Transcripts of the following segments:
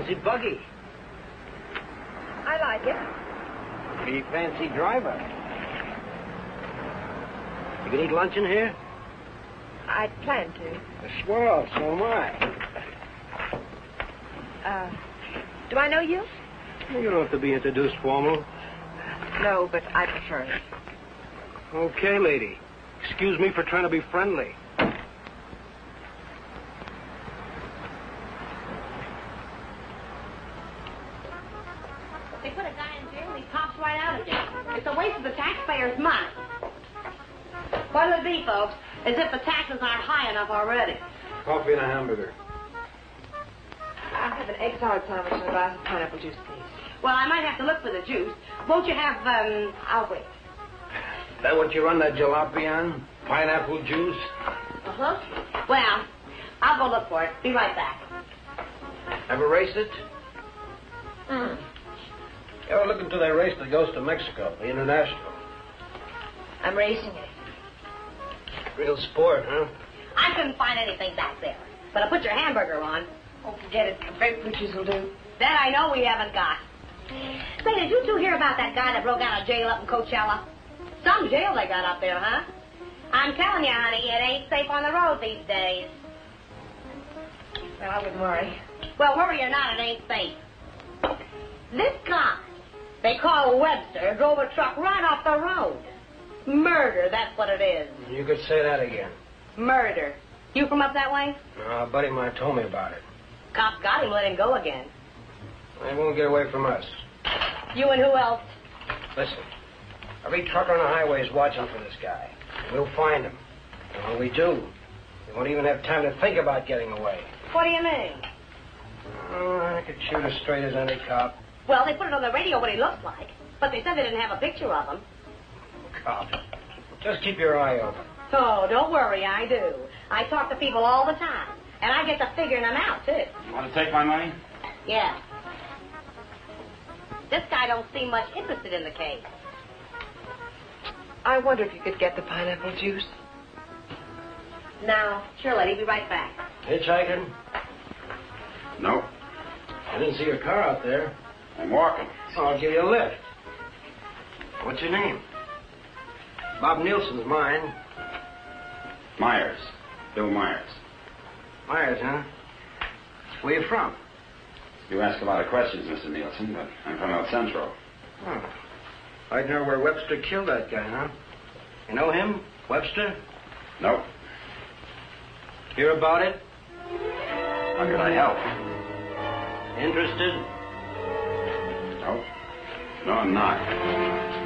fancy buggy. I like it. Pretty fancy driver. You can eat lunch in here? I'd plan to. Swell, so am I. Do I know you? You don't have to be introduced formal. No, but I prefer it. Okay, lady. Excuse me for trying to be friendly. They put a guy in jail and he pops right out again. It's a waste of the taxpayers' money. What'll it be, folks? As if the taxes aren't high enough already. Coffee and a hamburger. I'll have an egg salad sandwich and a glass of pineapple juice, please. Well, I might have to look for the juice. Won't you have, I'll wait. Is that what you run that jalopy on? Pineapple juice? Uh-huh. Well, I'll go look for it. Be right back. Ever race it? Mm. You ever look into that race that goes to Mexico, the International? I'm racing it. Real sport, huh? I couldn't find anything back there. But I put your hamburger on. Oh, forget it. Grapefruit juice will do. That I know we haven't got. Say, did you two hear about that guy that broke out of jail up in Coachella? Some jail they got up there, huh? I'm telling you, honey, it ain't safe on the road these days. Well, I wouldn't worry. Well, worry or not, it ain't safe. This guy, they call Webster, drove a truck right off the road. Murder, that's what it is. You could say that again. Murder. You from up that way? No, a buddy of mine told me about it. Cops got him, let him go again. They won't get away from us. You and who else? Listen, every trucker on the highway is watching for this guy. We'll find him. And when we do, we won't even have time to think about getting away. What do you mean? Oh, I could shoot as straight as any cop. Well, they put it on the radio what he looks like, but they said they didn't have a picture of him. Cop. Just keep your eye open. Oh, don't worry, I do. I talk to people all the time, and I get to figuring them out, too. You want to take my money? Yeah. This guy don't seem much interested in the case. I wonder if you could get the pineapple juice. Now, sure, lady, be right back. Hitchhiking? No. I didn't see your car out there. I'm walking. Oh, I'll give you a lift. What's your name? Bob Nielsen's mine. Myers. Bill Myers. Myers, huh? Where you from? You ask a lot of questions, Mr. Nielsen, but I'm from El Centro. Oh. I'd know where Webster killed that guy, huh? You know him? Webster? Nope. Hear about it? How could I help? Interested? Nope. No, I'm not.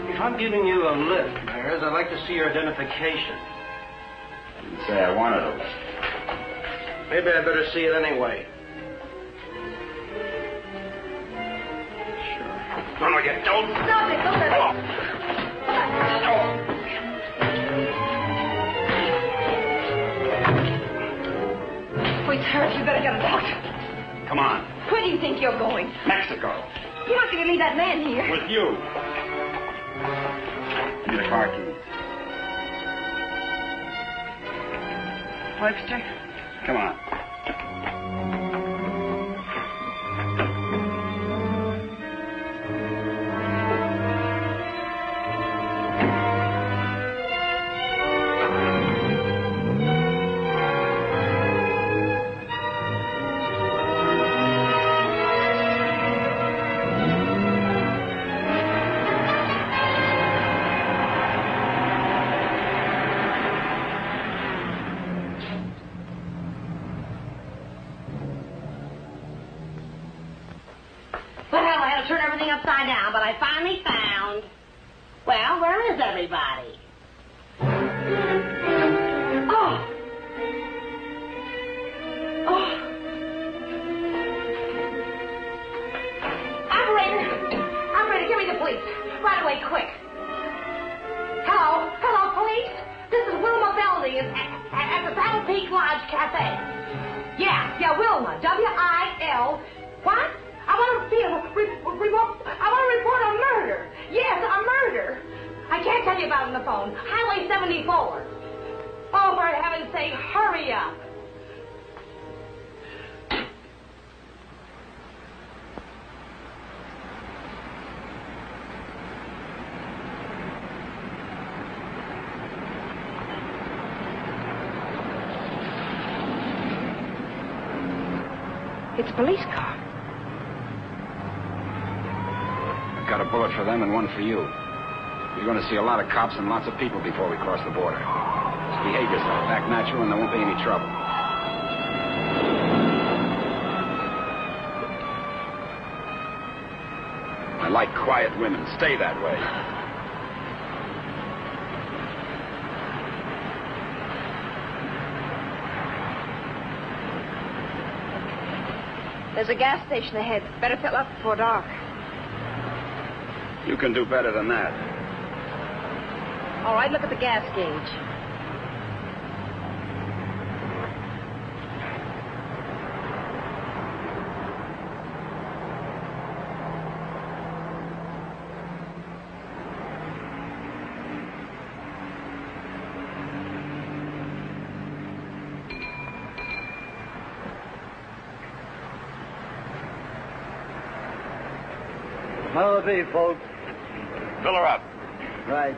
If I'm giving you a lift, Myers, I'd like to see your identification. I didn't say I wanted a lift. Maybe I better see it anyway. No, no, you don't. Stop it, don't let Oh. Oh, he's hurt. You better get a doctor. Come on. Where do you think you're going? Mexico. You're not going to leave that man here. With you. Give me the car keys. Webster? Come on. Turn everything upside down, but I finally found... Well, where is everybody? Oh! Oh! Operator, give me the police. Right away, quick. Hello? Hello, police? This is Wilma Belding at the Saddle Peak Lodge Cafe. Yeah, Wilma. W-I-L... What? I want to report a murder. Yes, a murder. I can't tell you about it on the phone. Highway 74. Oh, for heaven's sake, hurry up. police car. I've got a bullet for them and one for you. You're going to see a lot of cops and lots of people before we cross the border. Just behave yourself, act natural, and there won't be any trouble. I like quiet women. Stay that way. There's a gas station ahead. Better fill up before dark. You can do better than that. All right, look at the gas gauge. How'll it be, folks? Fill her up. Right.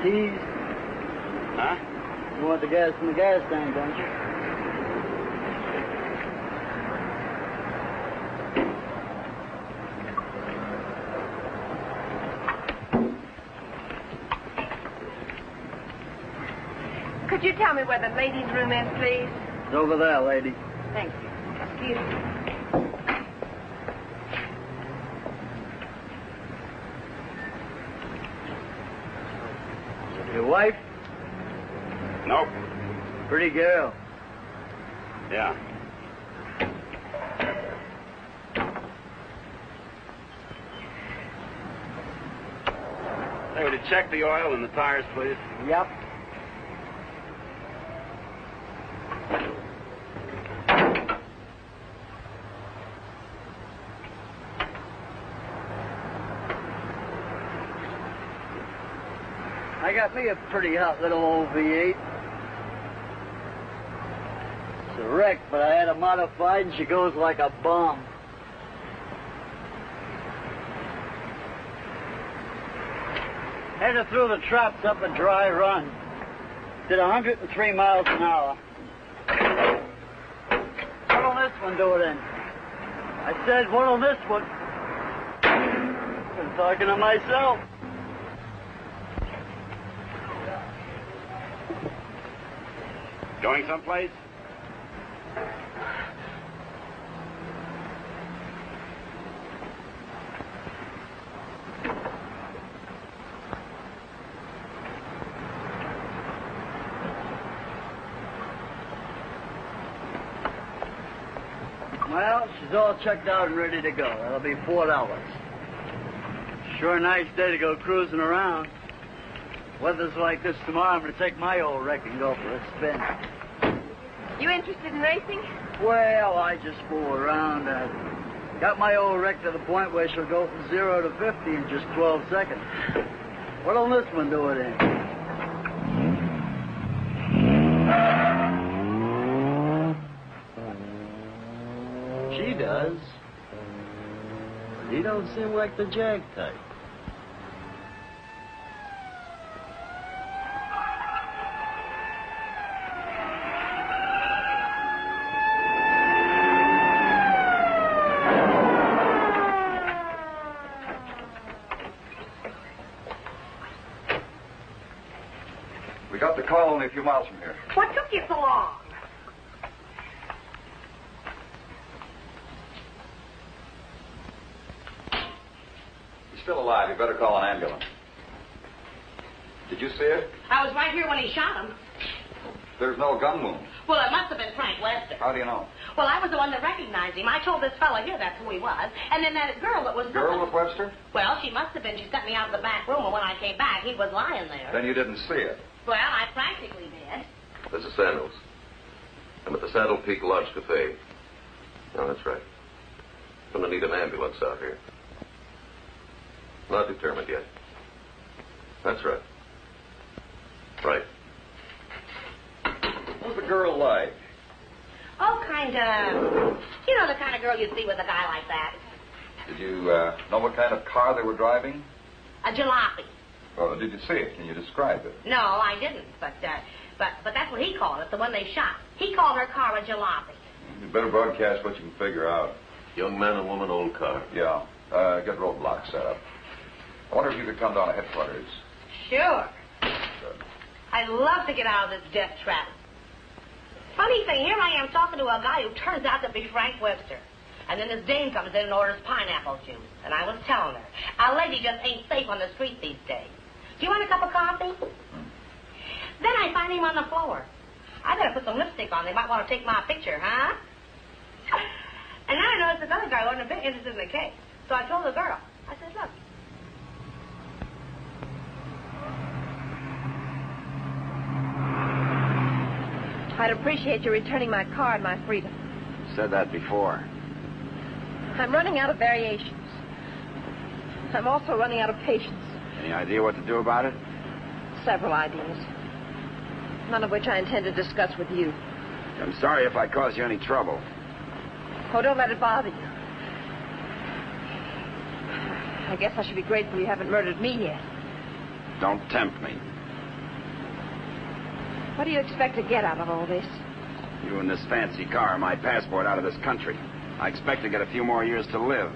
Keys? Huh? You want the gas from the gas tank, don't you? Could you tell me where the ladies' room is, please? It's over there, lady. Thank you. Excuse me. Your wife? Nope. Pretty girl. Yeah. Hey, would you check the oil and the tires, please? Yep. I got me a pretty hot little old V8. It's a wreck, but I had her modified and she goes like a bomb. Had her through the traps up a dry run. Did 103 miles an hour. What'll this one do it in? I said, what'll this one? I'm talking to myself. Going someplace? Well, she's all checked out and ready to go. That'll be $4. Sure a nice day to go cruising around. Weather's like this tomorrow, I'm going to take my old wreck and go for a spin. You interested in racing? Well, I just fool around. Got my old wreck to the point where she'll go from 0 to 50 in just 12 seconds. What'll this one do it in? She does. But he don't seem like the jag type. We got the call only a few miles from here. What took you so long? He's still alive. You better call an ambulance. Did you see it? I was right here when he shot him. There's no gun wound. Well, it must have been Frank Webster. How do you know? Well, I was the one that recognized him. I told this fellow here that's who he was. And then that girl that was... Girl with Webster? Well, she must have been. She sent me out of the back room, and when I came back, he was lying there. Then you didn't see it. Well, I practically did. This is Sandals. I'm at the Sandal Peak Lodge Cafe. No, that's right. I'm going to need an ambulance out here. Not determined yet. That's right. Right. What was the girl like? Oh, kind of... You know, the kind of girl you'd see with a guy like that. Did you know what kind of car they were driving? A jalopy. Well, did you see it? Can you describe it? No, I didn't. But that's what he called it, the one they shot. He called her car a jalopy. You better broadcast what you can figure out. Young man and woman, old car. Yeah. Get roadblocks set up. I wonder if you could come down to headquarters. Sure. Good. I'd love to get out of this death trap. Funny thing, here I am talking to a guy who turns out to be Frank Webster. And then this dame comes in and orders pineapple juice. And I was telling her, a lady just ain't safe on the street these days. Do you want a cup of coffee? Then I find him on the floor. I better put some lipstick on. They might want to take my picture, huh? And then I noticed this other guy wasn't a bit interested in the case. So I told the girl. I said, look. I'd appreciate you returning my car and my freedom. Said that before. I'm running out of variations. I'm also running out of patience. Any idea what to do about it? Several ideas. None of which I intend to discuss with you. I'm sorry if I caused you any trouble. Oh, don't let it bother you. I guess I should be grateful you haven't murdered me yet. Don't tempt me. What do you expect to get out of all this? You and this fancy car are my passport out of this country. I expect to get a few more years to live.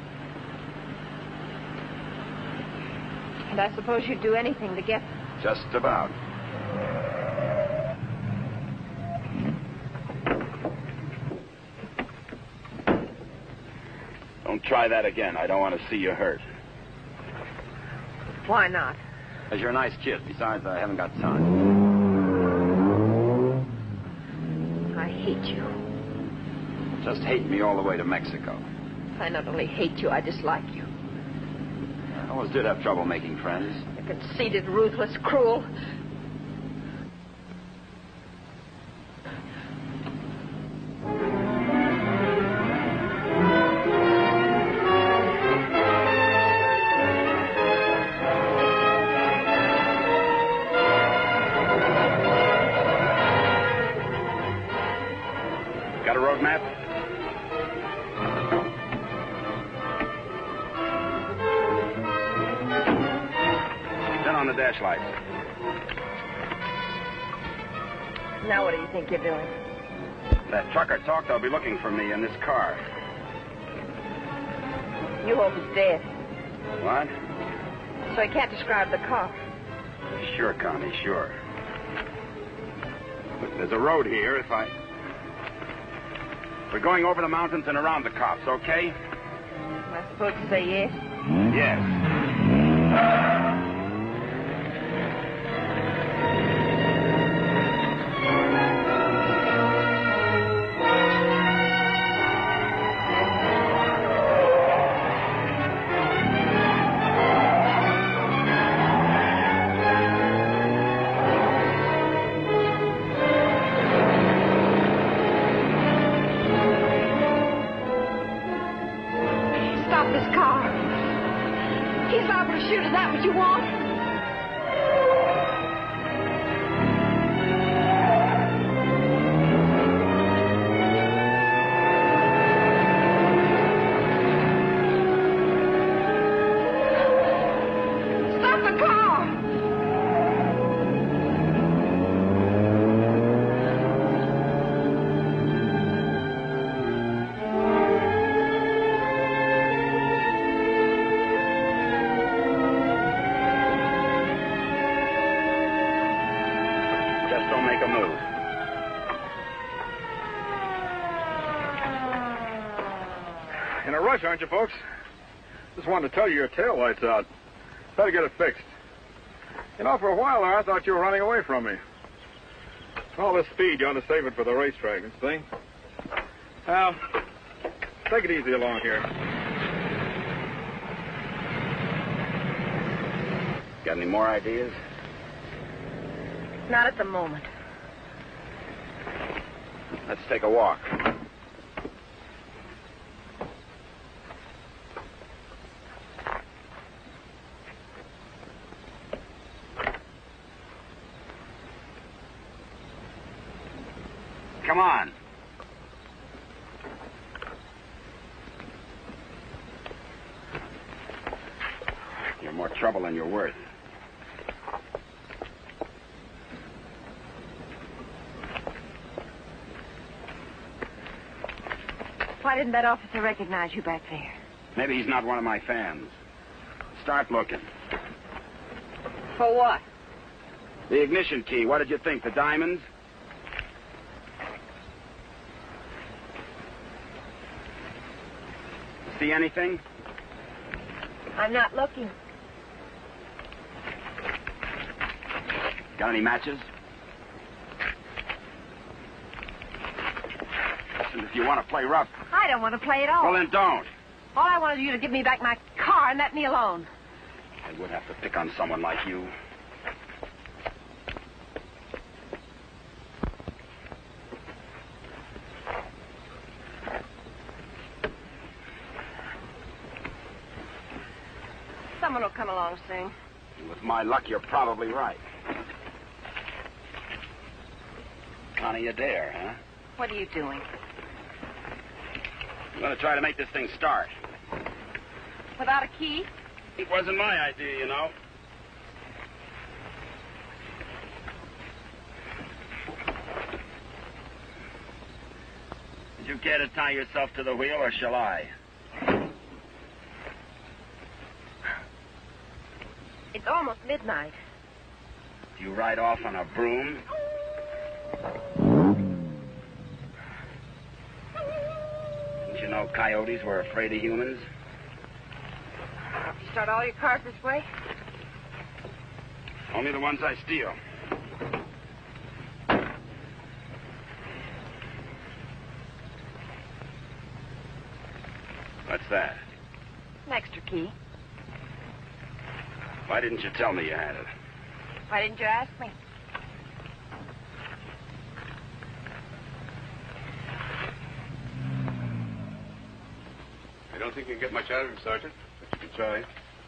And I suppose you'd do anything to get them. Just about. Don't try that again. I don't want to see you hurt. Why not? Because you're a nice kid. Besides, I haven't got time. I hate you. Just hate me all the way to Mexico. I not only hate you, I dislike you. I always did have trouble making friends. You're conceited, ruthless, cruel. Got a road map? Turn on the dash lights. Now what do you think you're doing? That trucker talked. They'll be looking for me in this car. You hope he's dead, What? so he can't describe the car. Sure, Connie, sure. Look, there's a road here. We're going over the mountains and around the cops, okay? Am I supposed to say yes? Yes. Stop this car. He's liable to shoot. Is that what you want? Stop the car! Just don't make a move. In a rush, aren't you, folks? Just wanted to tell you your tail light's out. Better get it fixed. You know, for a while there, I thought you were running away from me. All this speed, you ought to save it for the racetrack, you see? Now, take it easy along here. Got any more ideas? Not at the moment. Let's take a walk. Come on. You're more trouble than you're worth. Why didn't that officer recognize you back there? Maybe he's not one of my fans. Start looking. For what? The ignition key, what did you think? The diamonds? See anything? I'm not looking. Got any matches? Listen, if you want to play rough... I don't want to play at all. Well, then don't. All I wanted you to give me back my car and let me alone. I would have to pick on someone like you. Someone will come along soon. With my luck, you're probably right. Connie Adair, huh? What are you doing? I'm going to try to make this thing start. Without a key? It wasn't my idea, you know. Did you care to tie yourself to the wheel, or shall I? It's almost midnight. Do you ride off on a broom? Didn't you know coyotes were afraid of humans? You start all your cars this way? Only the ones I steal. What's that? An extra key. Why didn't you tell me you had it? Why didn't you ask me? I don't think you can get much out of him, Sergeant, but you can try.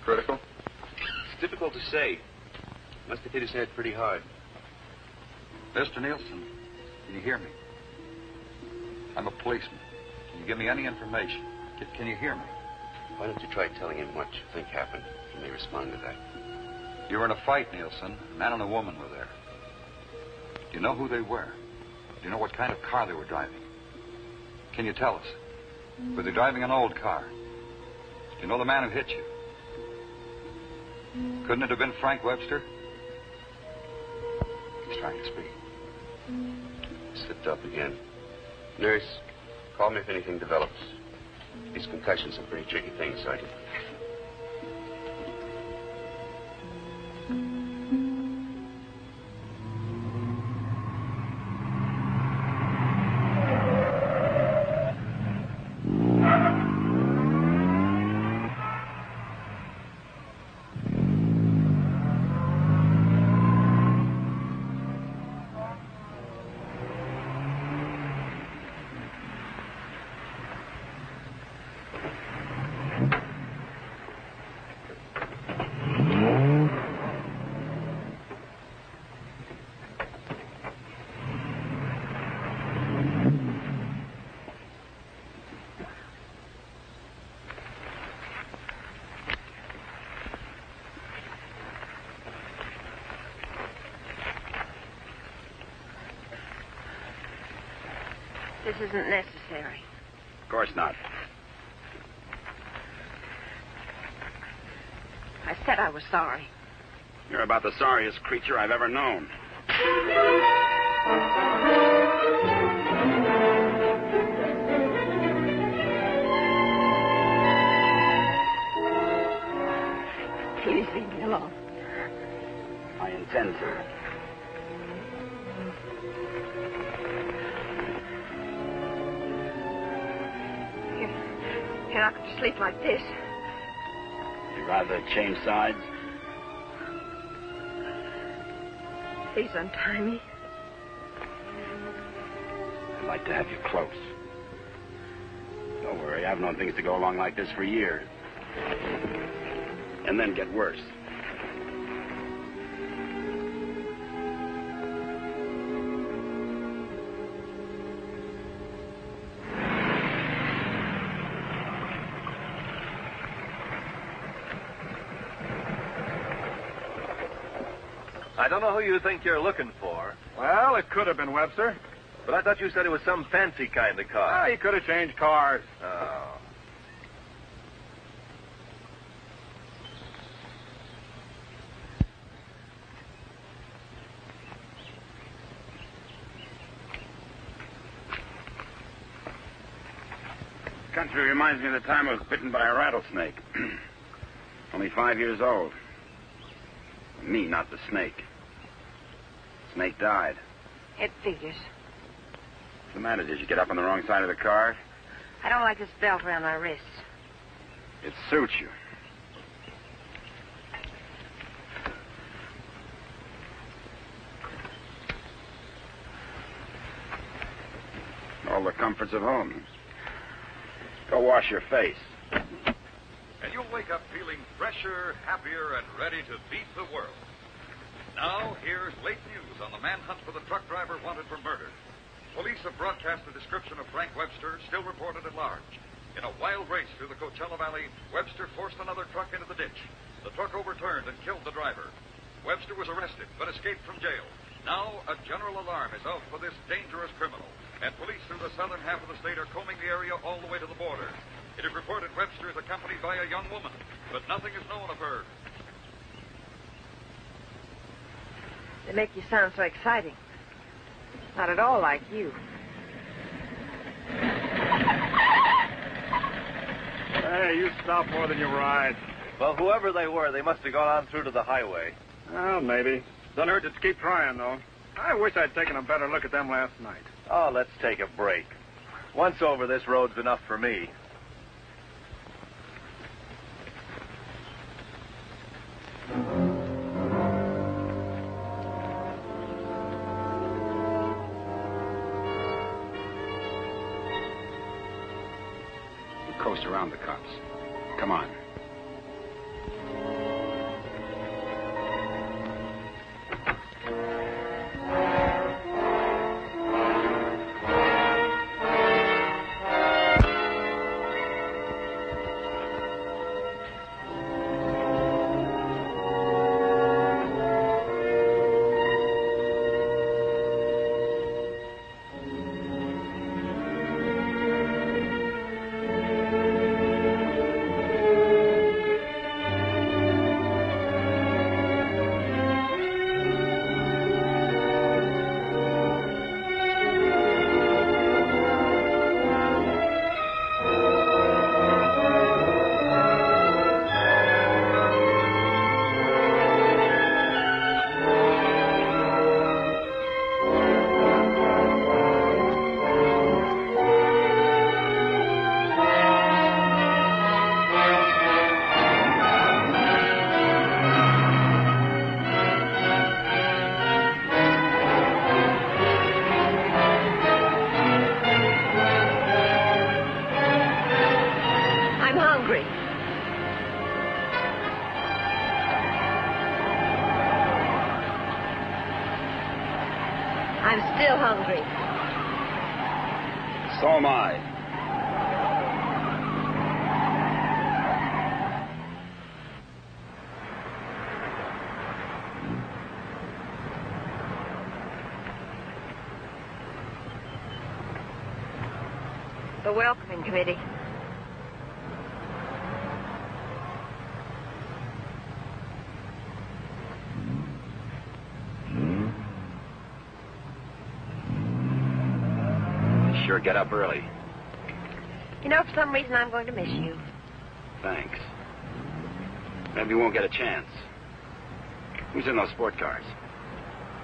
Critical? It's difficult to say. Must have hit his head pretty hard. Mr. Nielsen, can you hear me? I'm a policeman. Can you give me any information? Can you hear me? Why don't you try telling him what you think happened? He may respond to that. You were in a fight, Nielsen. A man and a woman were there. Do you know who they were? Do you know what kind of car they were driving? Can you tell us? Were they driving an old car? Do you know the man who hit you? Couldn't it have been Frank Webster? He's trying to speak. Slipped up again. Nurse, call me if anything develops. These concussions are pretty tricky things, Sergeant. This isn't necessary. Of course not. I said I was sorry. You're about the sorriest creature I've ever known. Please leave me alone. I intend to. You're not going to sleep like this. You'd rather change sides? Please untie me. I'd like to have you close. Don't worry, I've known things to go along like this for years. And then get worse. I don't know who you think you're looking for. Well, it could have been Webster. But I thought you said it was some fancy kind of car. Ah, he could have changed cars. Oh. Country reminds me of the time I was bitten by a rattlesnake. Only 5 years old. Me, not the snake. Snake died. It figures. What's the matter? Did you get up on the wrong side of the car? I don't like this belt around my wrists. It suits you. All the comforts of home. Go wash your face. And you'll wake up feeling fresher, happier, and ready to beat the world. Now, here's late news on the manhunt for the truck driver wanted for murder. Police have broadcast the description of Frank Webster, still reported at large. In a wild race through the Coachella Valley, Webster forced another truck into the ditch. The truck overturned and killed the driver. Webster was arrested, but escaped from jail. Now, a general alarm is out for this dangerous criminal, and police through the southern half of the state are combing the area all the way to the border. It is reported Webster is accompanied by a young woman, but nothing is known of her. They make you sound so exciting. Not at all like you. Hey, you stop more than you ride. Well, whoever they were, they must have gone on through to the highway. Well, maybe. Doesn't hurt to keep trying, though. I wish I'd taken a better look at them last night. Oh, let's take a break. Once over, this road's enough for me. We'll coast around the cops. Come on. I'm still hungry. So am I. The welcoming committee. Sure get up early. You know, for some reason, I'm going to miss you. Thanks. Maybe we won't get a chance. Who's in those sport cars?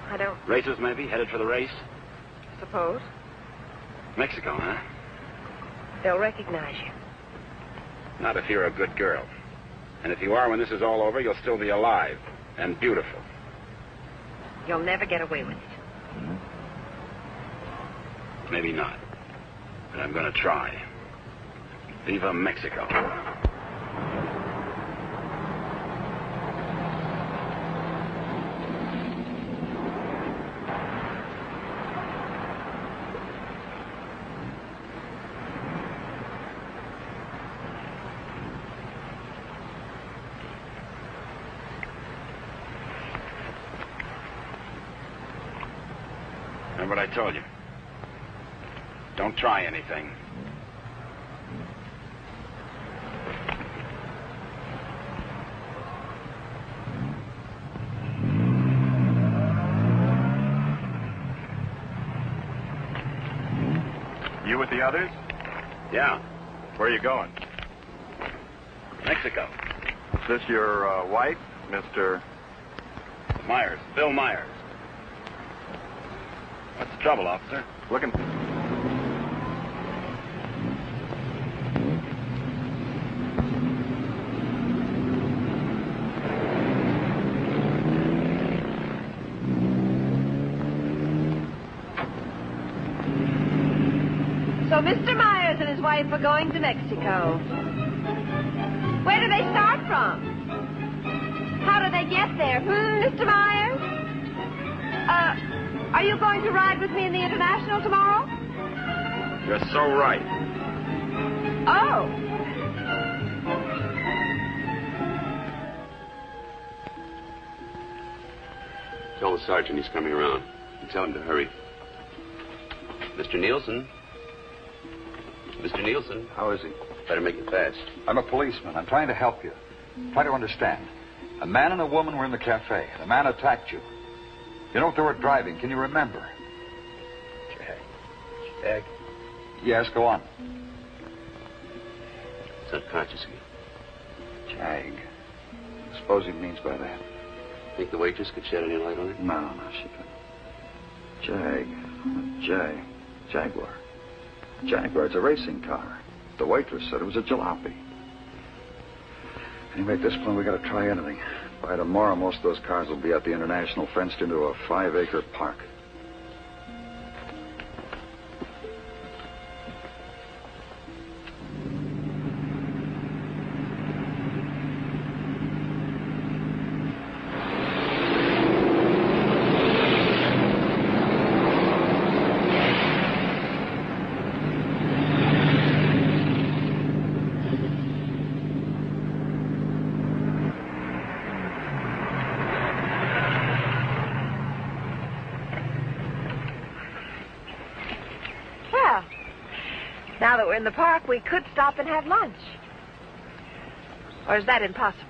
I don't Racers, maybe? Headed for the race? suppose. Mexico, huh? They'll recognize you. Not if you're a good girl. And if you are, when this is all over, you'll still be alive and beautiful. You'll never get away with it. Maybe not. But I'm going to try. Viva Mexico. Remember what I told you? Don't try anything. You with the others? Yeah. Where are you going? Mexico. Is this your wife, Mr. Myers. Bill Myers. What's the trouble, officer? Looking. So Mr. Myers and his wife are going to Mexico. Where do they start from? How do they get there? Mr. Myers? Are you going to ride with me in the International tomorrow? You're so right. Oh. Tell the sergeant he's coming around. And tell him to hurry. Mr. Nielsen? Mr. Nielsen? How is he? Better make it fast. I'm a policeman. I'm trying to help you. Try to understand. A man and a woman were in the cafe. The man attacked you. You know what they were driving? Can you remember? Jag. Yes, go on. It's unconscious again. Jag. Suppose he means by that. Think the waitress could shed any light on it? No, she couldn't. Jaguar. Jaguar, it's a racing car. The waitress said it was a jalopy. Anyway, at this point, we got to try anything. By tomorrow, most of those cars will be at the International, fenced into a 5-acre park. Now that we're in the park, we could stop and have lunch. Or is that impossible?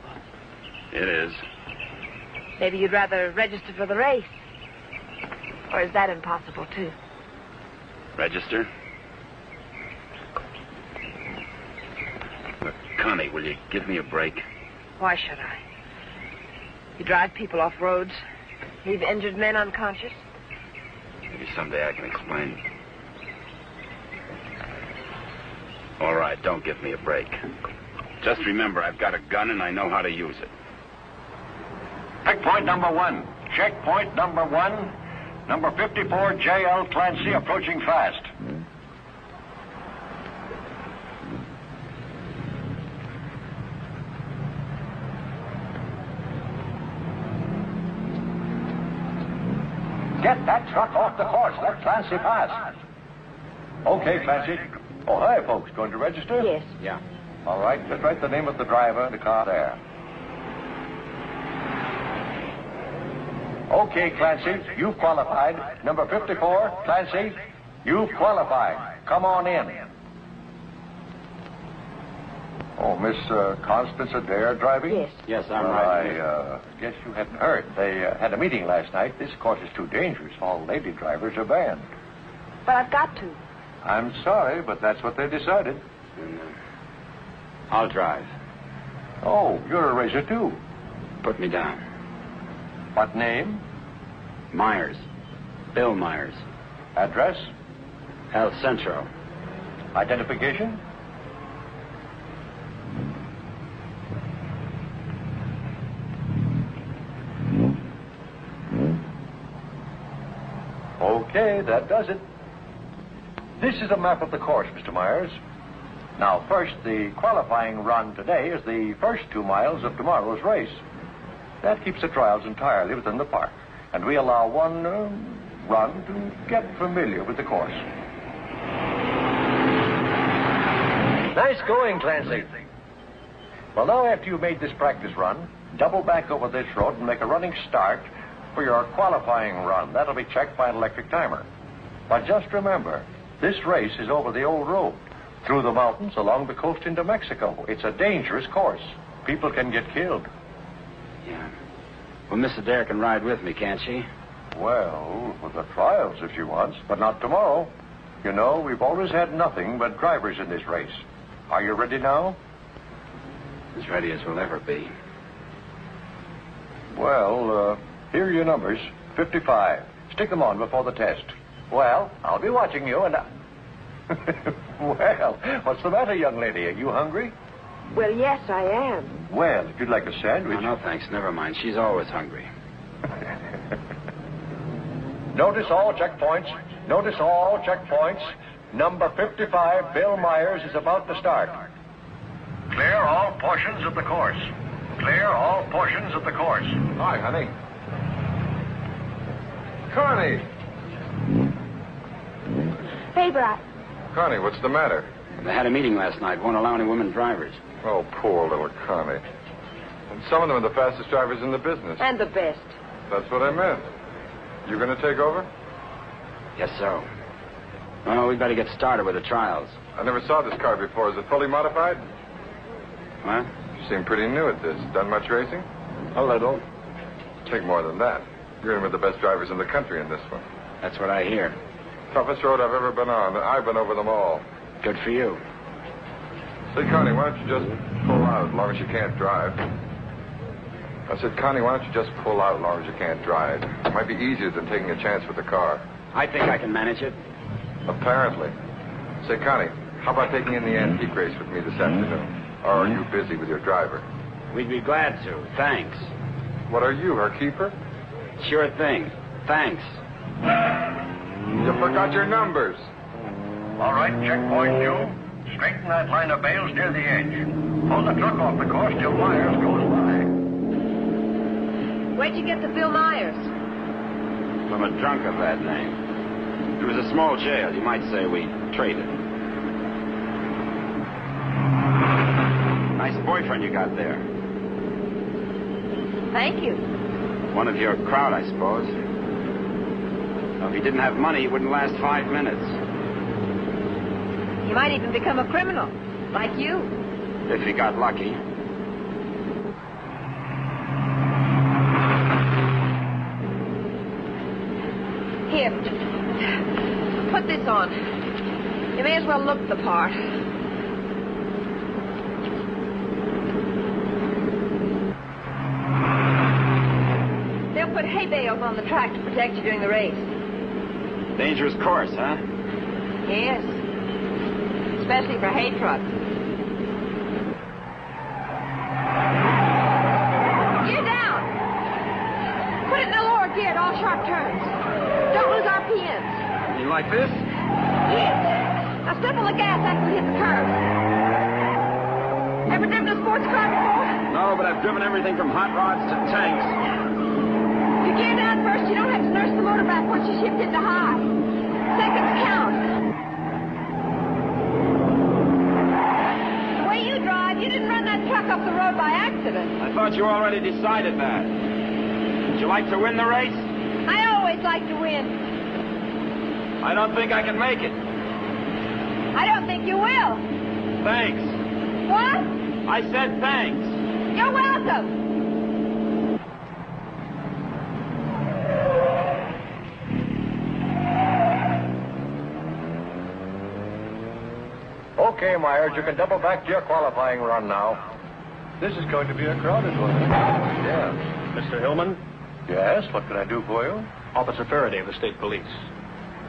It is. Maybe you'd rather register for the race. Or is that impossible, too? Register? Look, Connie, will you give me a break? Why should I? You drive people off roads, leave injured men unconscious. Maybe someday I can explain. All right, don't give me a break. Just remember, I've got a gun and I know how to use it. Checkpoint number 1. Checkpoint number 1. Number 54, J.L. Clancy, approaching fast. Get that truck off the course. Let Clancy pass. Okay, Clancy. Oh, hi, folks. Going to register? Yes. Yeah. All right. Just write the name of the driver and the car there. Okay, Clancy. You've qualified. Number 54, Clancy. You've qualified. Come on in. Oh, Miss Constance Adair driving? Yes. Yes, I'm right. I guess you hadn't heard. They had a meeting last night. This course is too dangerous. All lady drivers are banned. But I've got to. I'm sorry, but that's what they decided. I'll drive. Oh, you're a racer, too. Put me down. What name? Myers. Bill Myers. Address? El Centro. Identification? Okay, that does it. This is a map of the course, Mr. Myers. Now, first, the qualifying run today is the first 2 miles of tomorrow's race. That keeps the trials entirely within the park, and we allow one run to get familiar with the course. Nice going, Clancy. Well, now, after you've made this practice run, double back over this road and make a running start for your qualifying run. That'll be checked by an electric timer. But just remember, This race is over the old road, through the mountains, along the coast into Mexico. It's a dangerous course. People can get killed. Yeah. Well, Miss Adair can ride with me, can't she? Well, for the trials if she wants, but not tomorrow. You know, we've always had nothing but drivers in this race. Are you ready now? As ready as we'll ever be. Well, here are your numbers. 55. Stick them on before the test. Well, I'll be watching you and Well, what's the matter, young lady? Are you hungry? Well, yes, I am. Well, if you'd like a sandwich... No, thanks. Never mind. She's always hungry. Notice all checkpoints. Notice all checkpoints. Number 55, Bill Myers, is about to start. Clear all portions of the course. Clear all portions of the course. Hi, honey. Connie! Faber, Connie, what's the matter? They had a meeting last night. Won't allow any women drivers. Oh, poor little Connie. And some of them are the fastest drivers in the business. And the best. That's what I meant. You going to take over? Yes, so. Well, we'd better get started with the trials. I never saw this car before. Is it fully modified? What? You seem pretty new at this. Done much racing? A little. Take more than that. You're in with the best drivers in the country in this one. That's what I hear. Toughest road I've ever been on. I've been over them all. Good for you. Say, Connie, why don't you just pull out as long as you can't drive? I said, Connie, why don't you just pull out as long as you can't drive? It might be easier than taking a chance with the car. I think I can manage it. Apparently. Say, Connie, how about taking in the antique race with me this afternoon? Or are you busy with your driver? We'd be glad to. Thanks. What are you, her keeper? Sure thing. Thanks. You forgot your numbers. All right, checkpoint new. Straighten that line of bales near the edge. Pull the truck off the course till Myers goes by. Where'd you get the Bill Myers? From a drunk of that name. It was a small jail. You might say we traded. Nice boyfriend you got there. Thank you. One of your crowd, I suppose. Now, if he didn't have money, he wouldn't last 5 minutes. He might even become a criminal, like you. If he got lucky. Here. Put this on. You may as well look the part. They'll put hay bales on the track to protect you during the race. Dangerous course, huh? Yes. Especially for hay trucks. Gear down. Put it in the lower gear at all sharp turns. Don't lose RPMs. You like this? Yes. Now step on the gas after we hit the curve. Ever driven a sports car before? No, but I've driven everything from hot rods to tanks. If you gear down first, you don't have to nurse the motor back once you shift into high. Seconds count. The way you drive, you didn't run that truck up the road by accident. I thought you already decided that. Would you like to win the race? I always like to win. I don't think I can make it. I don't think you will. Thanks. What? I said thanks. You're welcome. Okay, Myers, you can double back to your qualifying run now. This is going to be a crowded one. Yeah. Mr. Hillman? Yes, what can I do for you? Officer Faraday of the State Police.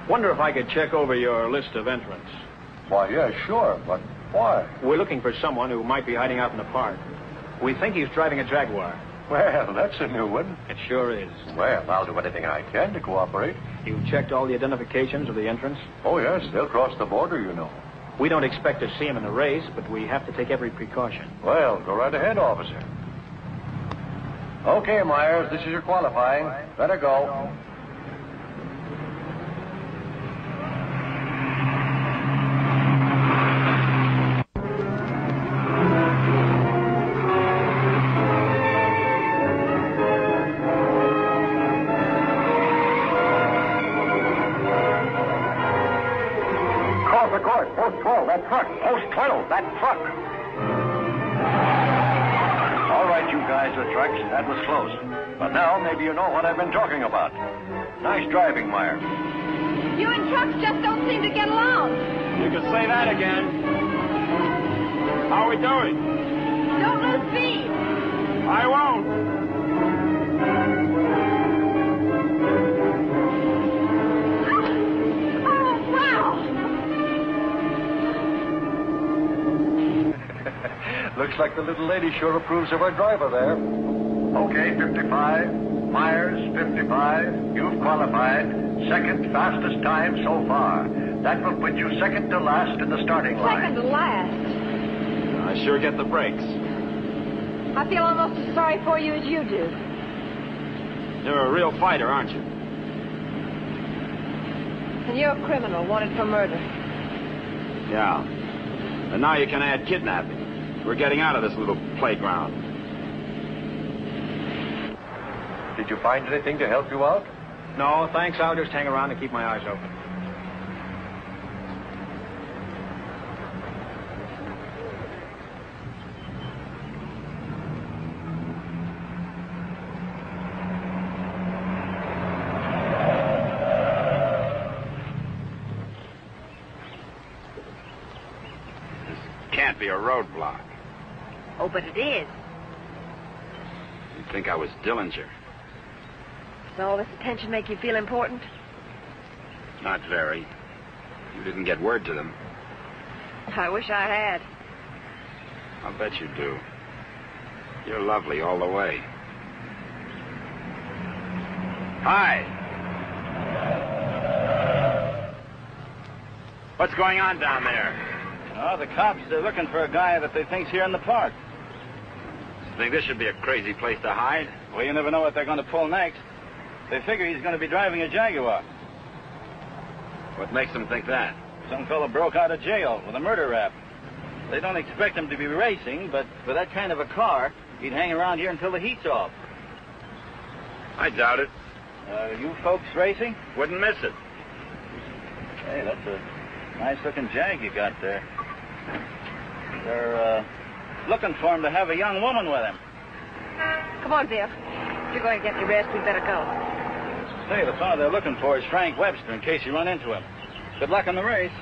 Wonder if I could check over your list of entrants. Why, yeah, sure, but why? We're looking for someone who might be hiding out in the park. We think he's driving a Jaguar. Well, that's a new one. It sure is. Well, I'll do anything I can to cooperate. You've checked all the identifications of the entrants? Oh, yes, they'll cross the border, you know. We don't expect to see him in the race, but we have to take every precaution. Well, go right ahead, officer. Okay, Myers, this is your qualifying. Better go. that truck. Post 12, that truck. All right, you guys with trucks, that was close. But now maybe you know what I've been talking about. Nice driving, Myers. You and trucks just don't seem to get along. You can say that again. How are we doing? Don't lose speed. I won't. Oh, wow. Looks like the little lady sure approves of our driver there. Okay, 55. Myers, 55. You've qualified. Second fastest time so far. That will put you second to last in the starting line. Second to last. I sure get the breaks. I feel almost as sorry for you as you do. You're a real fighter, aren't you? And you're a criminal wanted for murder. Yeah. And now you can add kidnapping. We're getting out of this little playground. Did you find anything to help you out? No, thanks. I'll just hang around and keep my eyes open. Can't be a roadblock. Oh, but it is. You'd think I was Dillinger. Does all this attention make you feel important? Not very. You didn't get word to them. I wish I had. I'll bet you do. You're lovely all the way. Hi. What's going on down there? Oh, the cops, they're looking for a guy that they think's here in the park. Think this should be a crazy place to hide? Well, you never know what they're going to pull next. They figure he's going to be driving a Jaguar. What makes them think that? Some fellow broke out of jail with a murder rap. They don't expect him to be racing, but for that kind of a car, he'd hang around here until the heat's off. I doubt it. You folks racing? Wouldn't miss it. Hey, that's a nice-looking Jag you got there. They're looking for him to have a young woman with him. Come on, Bill. If you're going to get your rest, we'd better go. Say, the fellow they're looking for is Frank Webster, in case you run into him. Good luck in the race.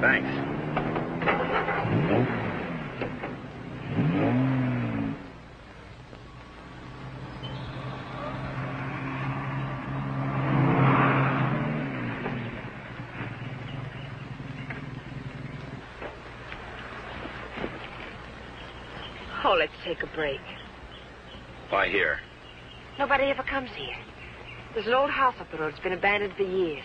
Thanks. Oh, let's take a break. Why here? Nobody ever comes here. There's an old house up the road. It's been abandoned for years.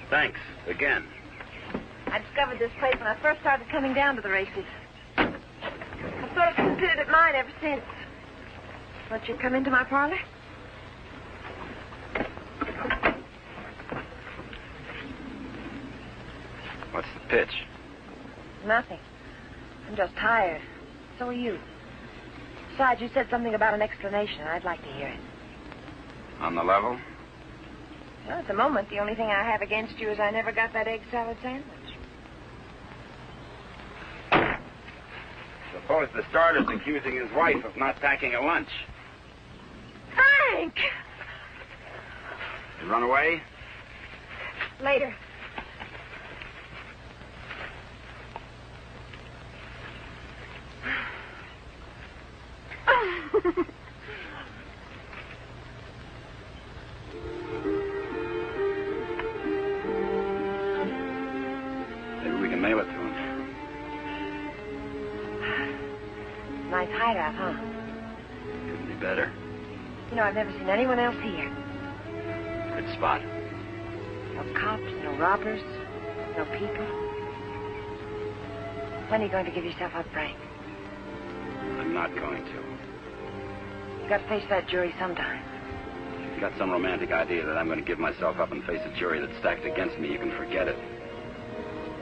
Thanks. Again. I discovered this place when I first started coming down to the races. I've sort of considered it mine ever since. Won't you come into my parlor? What's the pitch? Nothing. I'm just tired. So are you. Besides, you said something about an explanation. I'd like to hear it. On the level? Well, at the moment, the only thing I have against you is I never got that egg salad sandwich. Suppose the starter's accusing his wife of not packing a lunch. Frank! You run away? Later. hideout, huh? Couldn't be better. You know, I've never seen anyone else here. Good spot. No cops, no robbers, no people. When are you going to give yourself up, Frank? I'm not going to. You got to face that jury sometime. If you've got some romantic idea that I'm going to give myself up and face a jury that's stacked against me, you can forget it.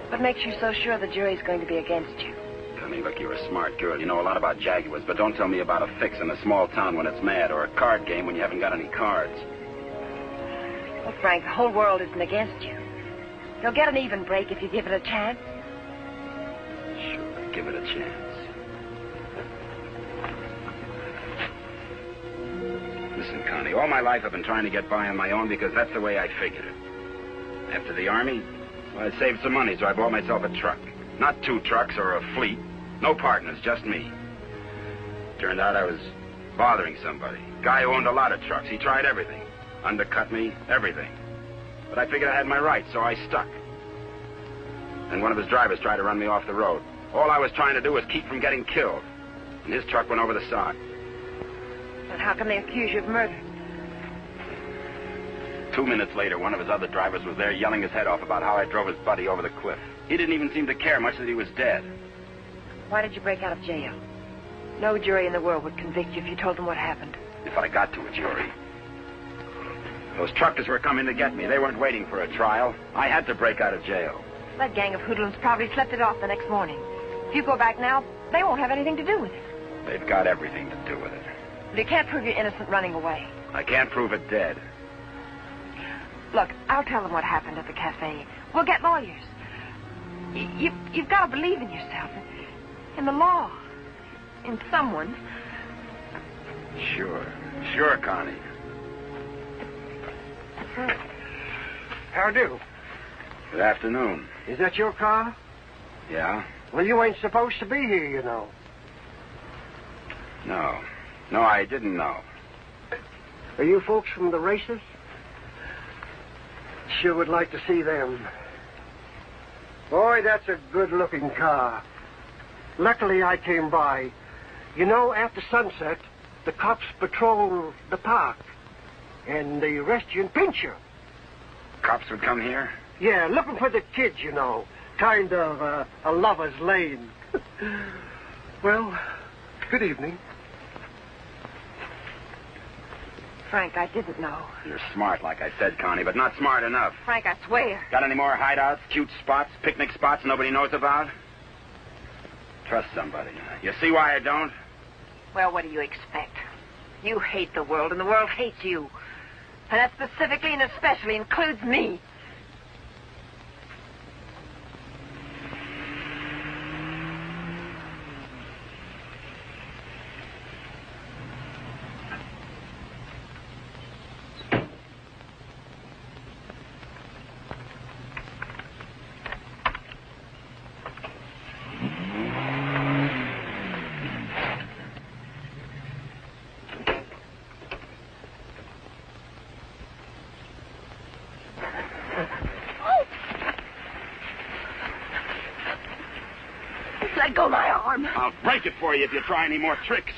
What makes you so sure the jury's going to be against you? Connie, look, you're a smart girl. You know a lot about Jaguars, but don't tell me about a fix in a small town when it's mad, or a card game when you haven't got any cards. Well, Frank, the whole world isn't against you. You'll get an even break if you give it a chance. Sure, give it a chance. Listen, Connie, all my life I've been trying to get by on my own because that's the way I figured it. After the Army, well, I saved some money, so I bought myself a truck. Not 2 trucks or a fleet. No partners, just me. Turned out I was bothering somebody. Guy who owned a lot of trucks. He tried everything. Undercut me, everything. But I figured I had my rights, so I stuck. And one of his drivers tried to run me off the road. All I was trying to do was keep from getting killed. And his truck went over the side. And how can they accuse you of murder? 2 minutes later, one of his other drivers was there yelling his head off about how I drove his buddy over the cliff. He didn't even seem to care much that he was dead. Why did you break out of jail? No jury in the world would convict you if you told them what happened. If I got to a jury. Those truckers were coming to get me. They weren't waiting for a trial. I had to break out of jail. That gang of hoodlums probably slept it off the next morning. If you go back now, they won't have anything to do with it. They've got everything to do with it. But you can't prove you're innocent running away. I can't prove it dead. Look, I'll tell them what happened at the cafe. We'll get lawyers. You've got to believe in yourself, in the law, in someone. Sure, Connie. How do? Good afternoon. Is that your car? Yeah? Well, you ain't supposed to be here, you know. No, I didn't know. Are you folks from the races? Sure would like to see them. Boy, that's a good-looking car. Luckily, I came by. You know, after sunset, the cops patrol the park. And they arrest you and pinch you. Cops would come here? Yeah, looking for the kids, you know. Kind of a lover's lane. Well, good evening. Frank, I didn't know. You're smart, like I said, Connie, but not smart enough. Frank, I swear. Got any more hideouts, cute spots, picnic spots nobody knows about? Trust somebody. You see why I don't? Well, what do you expect? You hate the world, and the world hates you. And that specifically and especially includes me. Let go my arm. I'll break it for you if you try any more tricks.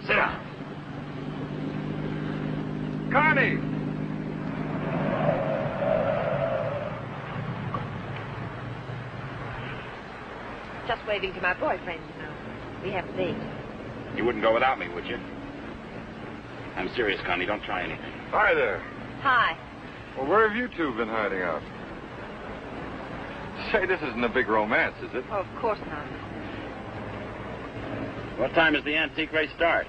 Sit down. Connie! Just waving to my boyfriend, you know. We have a date. You wouldn't go without me, would you? I'm serious, Connie. Don't try anything. Hi there. Hi. Well, where have you two been hiding out? Say, this isn't a big romance, is it? Oh, of course not. What time does the antique race start?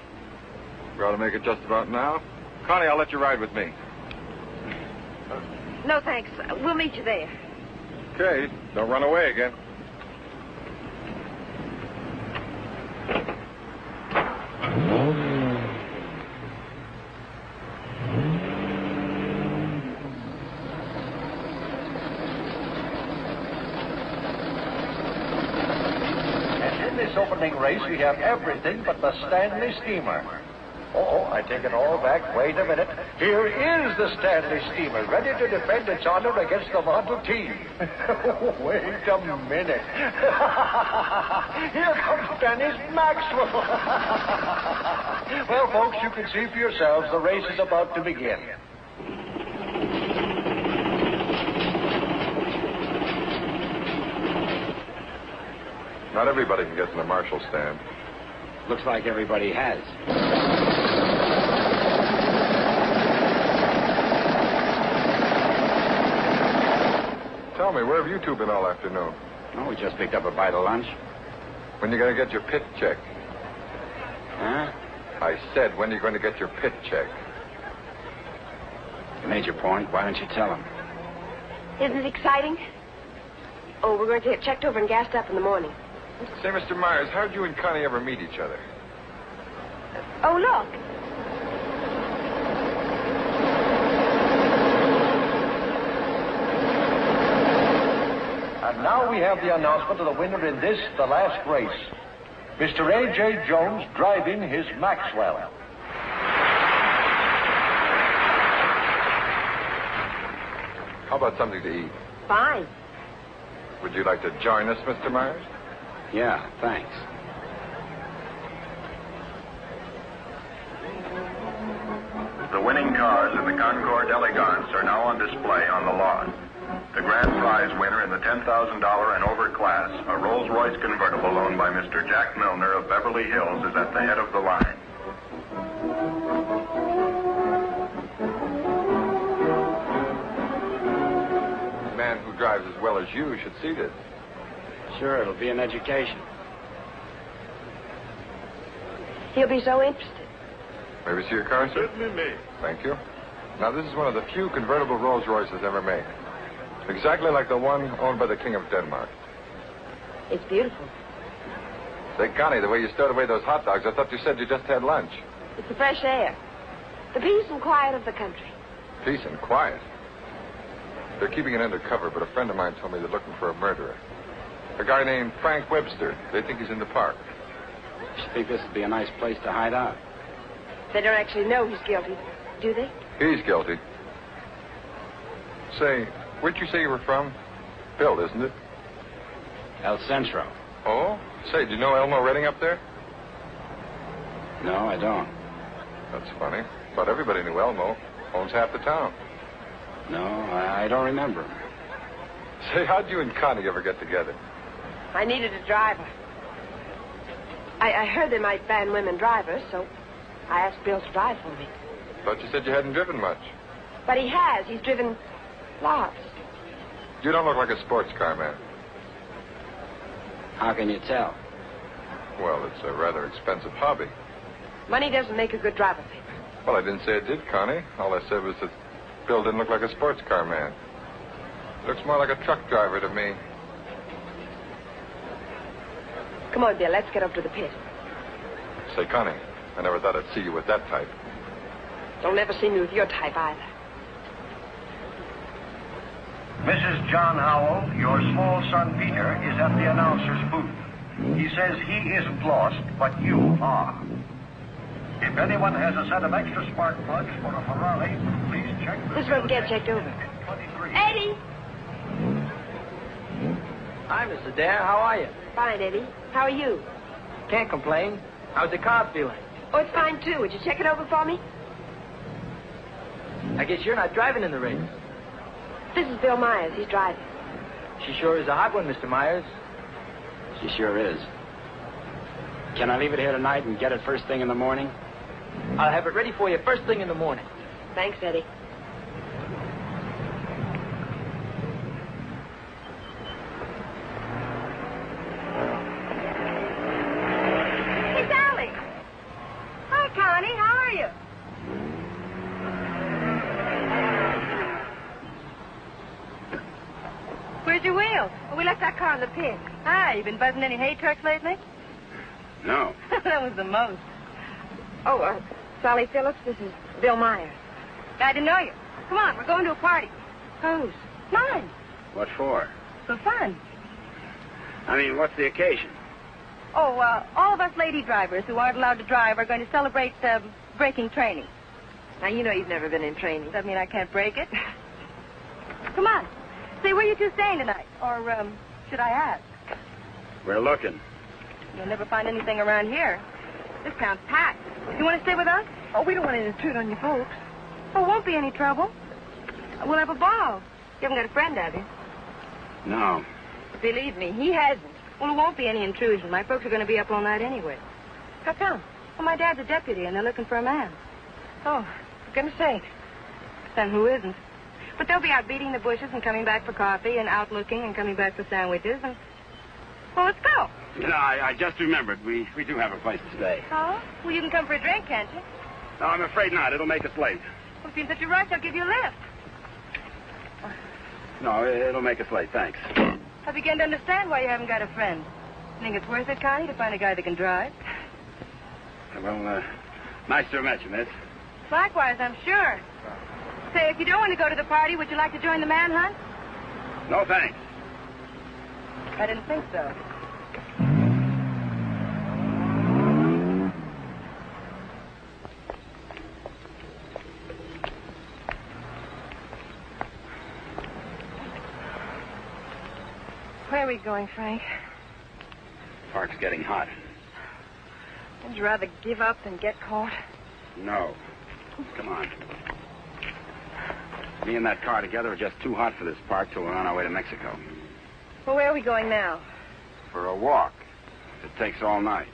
We ought to make it just about now. Connie, I'll let you ride with me. No, thanks. We'll meet you there. Okay, don't run away again. opening race, we have everything but the Stanley Steamer. Oh, I take it all back. Wait a minute. Here is the Stanley Steamer, ready to defend its honor against the Model T. Wait a minute. Here comes Dennis Maxwell. Well, folks, you can see for yourselves the race is about to begin. Not everybody can get in the marshal stand. Looks like everybody has. Tell me, where have you two been all afternoon? Oh, we just picked up a bite of lunch. When you going to get your pit check? Huh? I said, when are you going to get your pit check? You made your point. Why don't you tell him? Isn't it exciting? Oh, we're going to get checked over and gassed up in the morning. Say, Mr. Myers, how'd you and Connie ever meet each other? Oh, look. And now we have the announcement of the winner in this, the last race. Mr. A.J. Jones driving his Maxwell. How about something to eat? Fine. Would you like to join us, Mr. Myers? Yeah, thanks. The winning cars in the Concours d'Elegance are now on display on the lot. The grand prize winner in the $10,000 and over class, a Rolls-Royce convertible owned by Mr. Jack Milner of Beverly Hills, is at the head of the line. A man who drives as well as you should see this. Sure, it'll be an education. He'll be so interested. May we see your car, sir? Certainly may. Thank you. Now, this is one of the few convertible Rolls Royces ever made. Exactly like the one owned by the King of Denmark. It's beautiful. Say, Connie, the way you stowed away those hot dogs, I thought you said you just had lunch. It's the fresh air. The peace and quiet of the country. Peace and quiet. They're keeping it undercover, but a friend of mine told me they're looking for a murderer. A guy named Frank Webster. They think he's in the park. You think this would be a nice place to hide out? They don't actually know he's guilty, do they? He's guilty. Say, where'd you say you were from? Bill, isn't it? El Centro. Oh? Say, do you know Elmo Redding up there? No, I don't. That's funny. About everybody knew Elmo. Owns half the town. No, I don't remember him. Say, how'd you and Connie ever get together? I needed a driver. I heard they might ban women drivers, so I asked Bill to drive for me. Thought you said you hadn't driven much. But he has. He's driven lots. You don't look like a sports car man. How can you tell? Well, it's a rather expensive hobby. Money doesn't make a good driver, Pip. Well, I didn't say it did, Connie. All I said was that Bill didn't look like a sports car man. Looks more like a truck driver to me. Come on, Bill. Let's get up to the pit. Say, Connie, I never thought I'd see you with that type. Don't ever see me with your type either. Mrs. John Howell, your small son Peter is at the announcer's booth. He says he isn't lost, but you are. If anyone has a set of extra spark plugs for a Ferrari, please check the... This one get checked over. Eddie! Hi, Mr. Dare. How are you? Fine, Eddie. How are you? Can't complain. How's the car feeling? Oh, it's fine, too. Would you check it over for me? I guess you're not driving in the race. This is Bill Myers. He's driving. She sure is a hot one, Mr. Myers. She sure is. Can I leave it here tonight and get it first thing in the morning? I'll have it ready for you first thing in the morning. Thanks, Eddie. Hey, Sally. Hi, Connie. How are you? Where's your wheels? Well, we left our car in the pit. Hi, you been buzzing any hay trucks lately? No. That was the most. Oh, Sally Phillips, this is Bill Myers. Glad to know you. Come on, we're going to a party. Whose? Mine. What for? For fun. I mean, what's the occasion? Oh, all of us lady drivers who aren't allowed to drive are going to celebrate braking training. Now, you know you've never been in training. Does that mean I can't break it? Come on. Say, where you two staying tonight? Or, should I ask? We're looking. You'll never find anything around here. This town's packed. You want to stay with us? Oh, we don't want to intrude on you folks. Oh, won't be any trouble. We'll have a ball. You haven't got a friend, have you? No. Believe me, he hasn't. Well, it won't be any intrusion. My folks are going to be up all night anyway. How come? Well, my dad's a deputy, and they're looking for a man. Oh, for goodness sake. Then who isn't? But they'll be out beating the bushes and coming back for coffee and out looking and coming back for sandwiches and... Well, let's go. You know, I just remembered. We do have a place to stay. Oh? Well, you can come for a drink, can't you? No, I'm afraid not. It'll make us late. Well, if you're in such a rush, I'll give you a lift. No, it'll make us late. Thanks. I begin to understand why you haven't got a friend. Think it's worth it, Connie, to find a guy that can drive? Well, nice to have met you, miss. Likewise, I'm sure. Say, if you don't want to go to the party, would you like to join the manhunt? No, thanks. I didn't think so. Where are we going, Frank? Park's getting hot. Would you rather give up than get caught? No. Come on. Me and that car together are just too hot for this park till we're on our way to Mexico. Well, where are we going now? For a walk. It takes all night.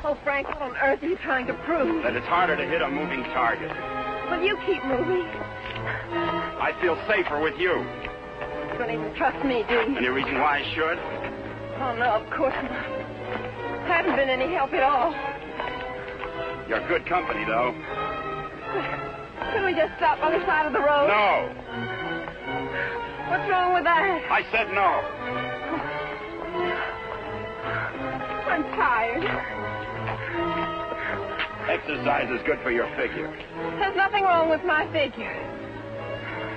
Oh, Frank, what on earth are you trying to prove? That it's harder to hit a moving target. Well, you keep moving. I feel safer with you. You don't even trust me, do you? Any reason why I should? Oh, no, of course not. I haven't been any help at all. You're good company, though. Couldn't we just stop on the side of the road? No. What's wrong with that? I said no. I'm tired. Exercise is good for your figure. There's nothing wrong with my figure.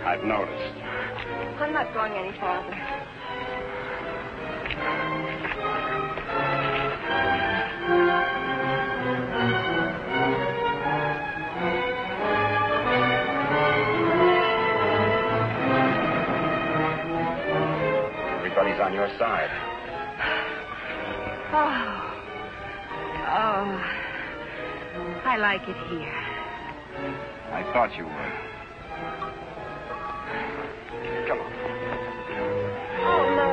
I've noticed. I'm not going any farther. Everybody's on your side. Oh, I like it here. I thought you would. Come on. Oh, no.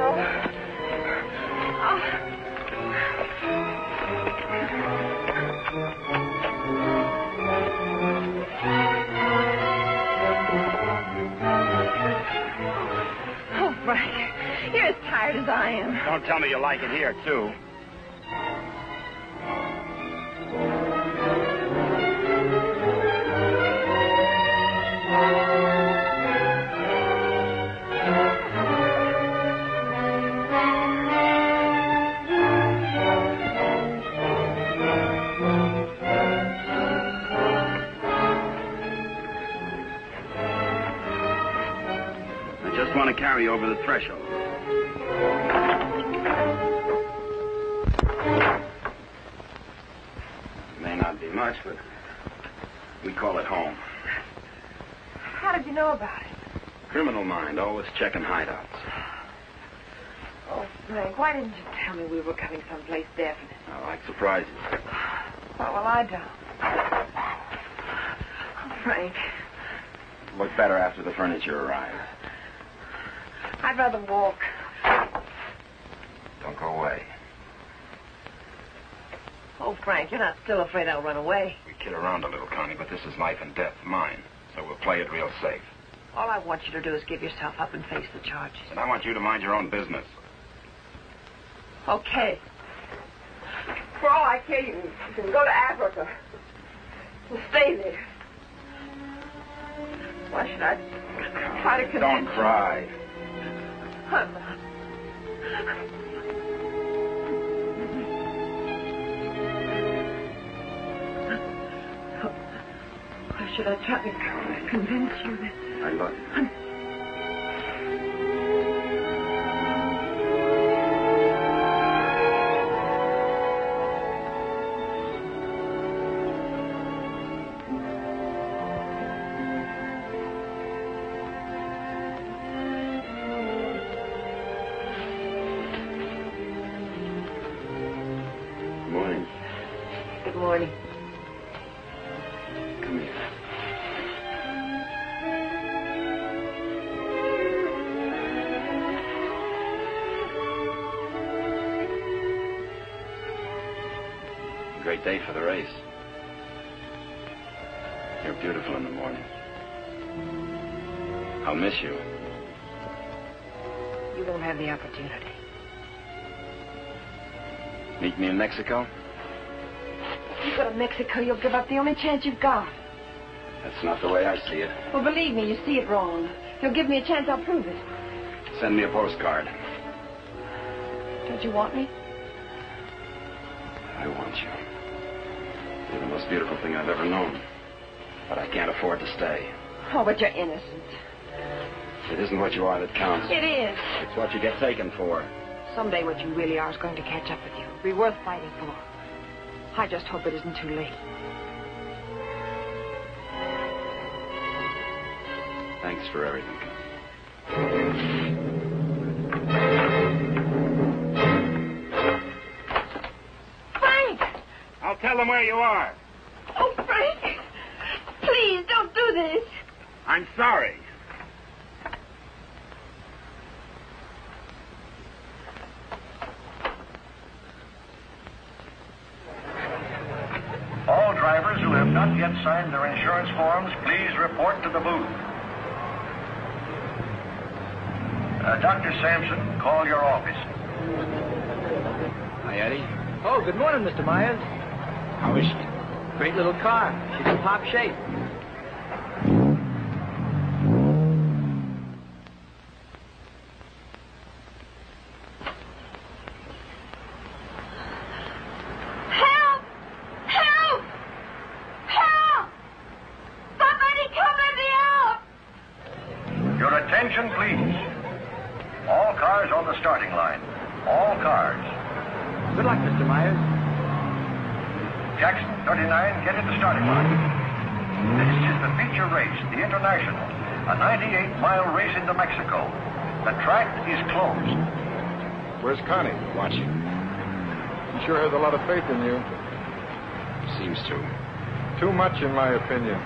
Oh, Frank, you're as tired as I am. Don't tell me you like it here, too. I just want to carry you over the threshold. May not be much, but we call it home. How did you know about it? Criminal mind, always checking hideouts. Oh, Frank, why didn't you tell me we were coming someplace definite? I like surprises. Oh, well, I don't. Oh, Frank, Look better after the furniture arrives. I'd rather walk. Don't go away. Oh, Frank, you're not still afraid I'll run away. We kid around a little, Connie, but this is life and death, mine. So we'll play it real safe. All I want you to do is give yourself up and face the charges. And I want you to mind your own business. Okay. For all I care, you can go to Africa. And stay there. Why should I try to convince Don't cry. you? I'm not. Why should I try to convince you that... I love you. great day for the race. You're beautiful in the morning. I'll miss you. You won't have the opportunity. Meet me in Mexico? You go to Mexico, you'll give up the only chance you've got. That's not the way I see it. Well, believe me, you see it wrong. You'll give me a chance, I'll prove it. Send me a postcard. Don't you want me? I want you. You're the most beautiful thing I've ever known. But I can't afford to stay. Oh, but you're innocent. It isn't what you are that counts. It is. It's what you get taken for. Someday what you really are is going to catch up with you. It'll be worth fighting for. I just hope it isn't too late. Thanks for everything. Frank! I'll tell them where you are. Oh, Frank! Please, don't do this. I'm sorry. All drivers who have not yet signed their insurance forms, please report to the booth. Dr. Sampson, call your office. Hi, Eddie. Oh, good morning, Mr. Myers. How is she? Great little car. She's in top shape. Help! Help! Help! Somebody come let me out! Your attention, please. All cars on the starting line. All cars. Good luck, Mr. Myers. Jackson, 39, get in the starting line. This is the feature race, the International, a 98-mile race into Mexico. The track is closed. Where's Connie? Watching. He sure has a lot of faith in you. Seems to. Too much, in my opinion.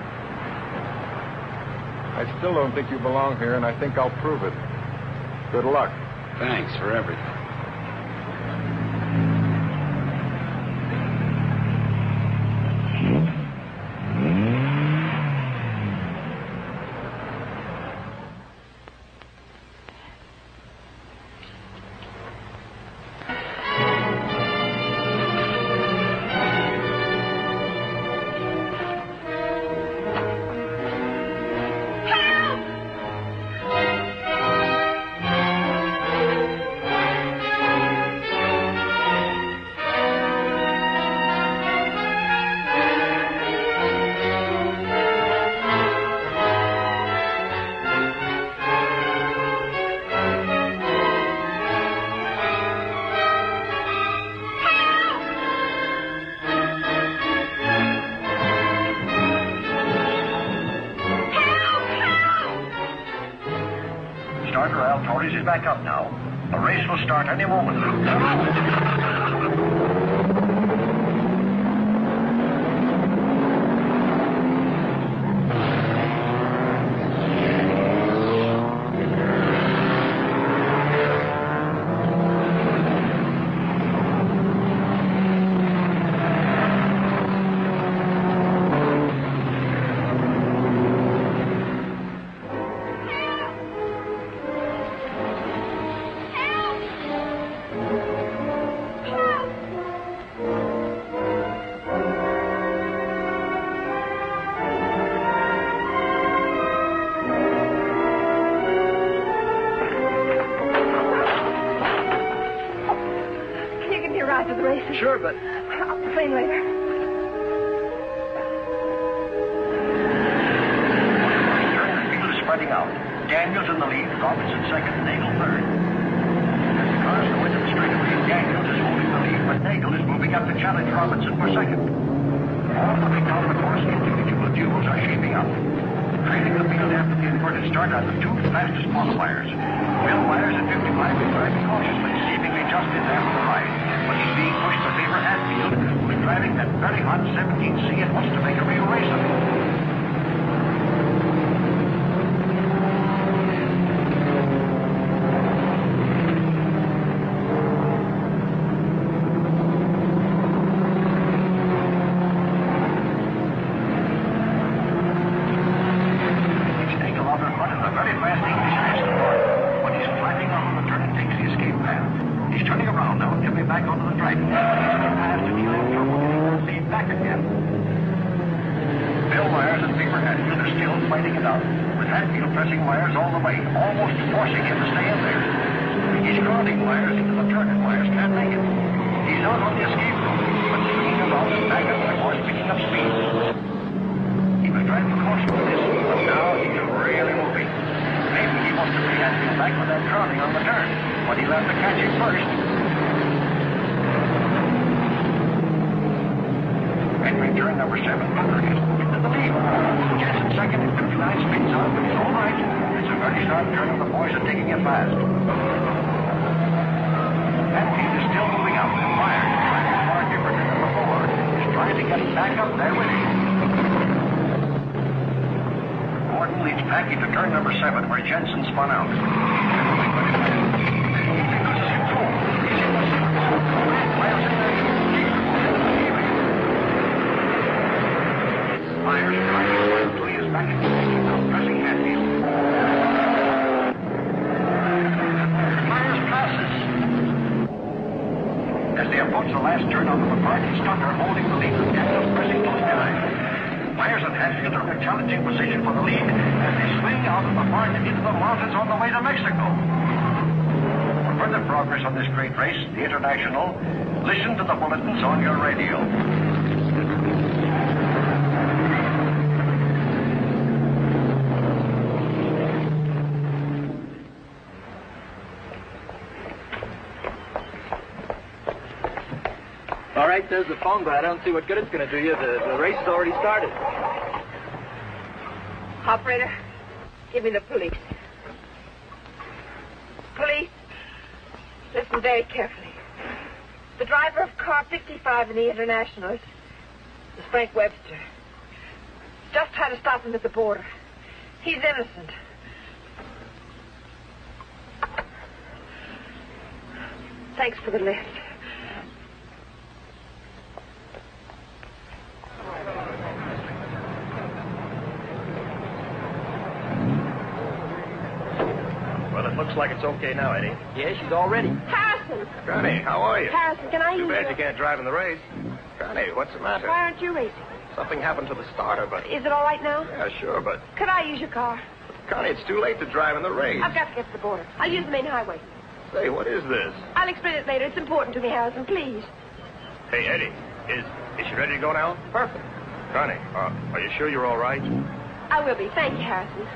I still don't think you belong here, and I think I'll prove it. Good luck. Thanks for everything. Starter Al Torres is back up now. The race will start any moment. To the races? Sure, but... I'll complain later. The field is spreading out. Daniels in the lead, Robinson second, Nagel third. As the cars go into the straightaway, Daniels is holding the lead, but Nagel is moving up to challenge Robinson for second. All moving down the course, individual duels are shaping up. Trailing the field after the inverted start are the two fastest qualifiers. Will Myers at 55 is driving cautiously, seemingly just in after the ride. But he's being pushed to favor Hatfield, who is driving that very hot 17C and wants to make a real race of it. down now. Get me back onto the track. I have to deal in trouble getting that lead back again. Bill Myers and Beaver Hatfield are still fighting it out, with Hatfield pressing Myers all the way, almost forcing him to stay in there. He's crowding Myers into the turn, and Myers can't make it. He's out on the escape route, but swinging about and back up the course, picking up speed. He was driving close to this, but now he's really moving. Maybe he wants to bring Hatfield back with that crowding on the turn, but he'll have to catch him first. Entering turn number 7, Booker is moving to the lead. Jensen second at 59 speeds out, but he's all right. It's a very sharp turn, and the boys are taking it fast. Hatfield is still moving up, and Myers, trying far different than before, is trying to get back up there with him. Gordon leads Packy to turn number 7, where Jensen spun out. Myers driving until he is back in position, now pressing Hatfield. Myers passes. As they approach the last turn onto the park, Stucker holding the lead with Daniels pressing close behind. Myers and Hatfield are in a challenging position for the lead as they swing out of the park into the mountains on the way to Mexico. For further progress on this great race, the International, listen to the bulletins on your radio. All right, there's the phone, but I don't see what good it's going to do you. The race has already started. Operator, give me the police. Police, listen very carefully. The driver of car 55 in the International is Frank Webster. Just tried to stop him at the border. He's innocent. Thanks for the lift. Well, it looks like it's okay now, Eddie. Yeah, she's all ready. Harrison! Connie, how are you? Harrison, can I Too use bad your... you can't drive in the race. Connie, what's the matter? Why aren't you racing? Something happened to the starter, but... Is it all right now? Yeah, sure, but... Could I use your car? Connie, it's too late to drive in the race. I've got to get to the border. I'll use the main highway. Say, what is this? I'll explain it later. It's important to me, Harrison. Please. Hey, Eddie, is she ready to go now? Perfect. Connie, are you sure you're all right? I will be. Thank you, Harrison.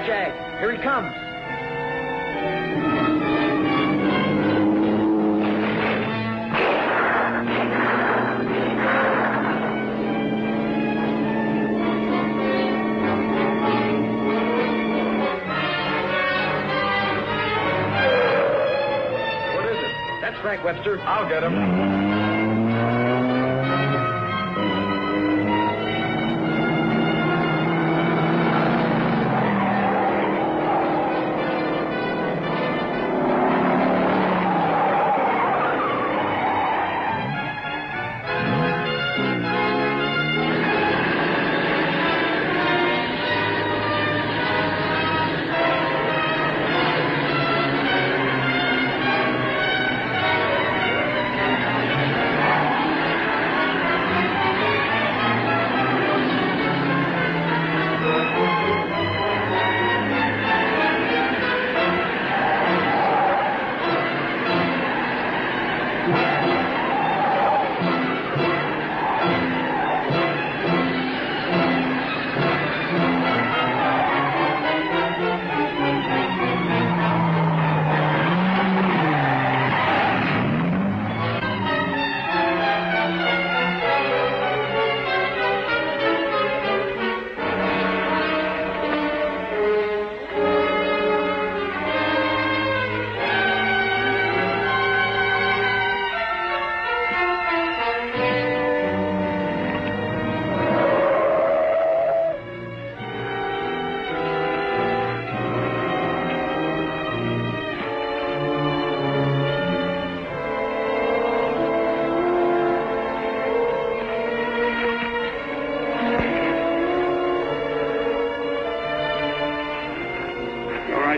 Jag. Here he comes. That's Frank Webster. I'll get him.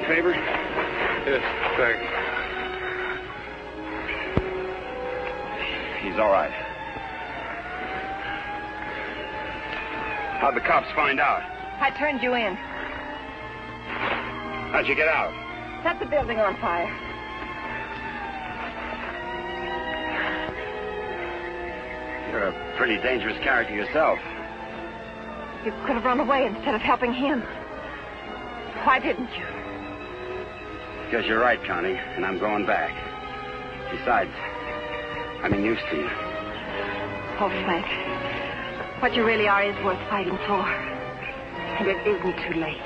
Favor? Yes, thanks. He's all right. How'd the cops find out? I turned you in. How'd you get out? Set the building on fire. You're a pretty dangerous character yourself. You could have run away instead of helping him. Why didn't you? Because you're right, Connie, and I'm going back. Besides, I'm in used to you. Oh, Frank. What you really are is worth fighting for. And it isn't too late.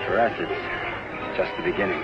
For us, it's just the beginning.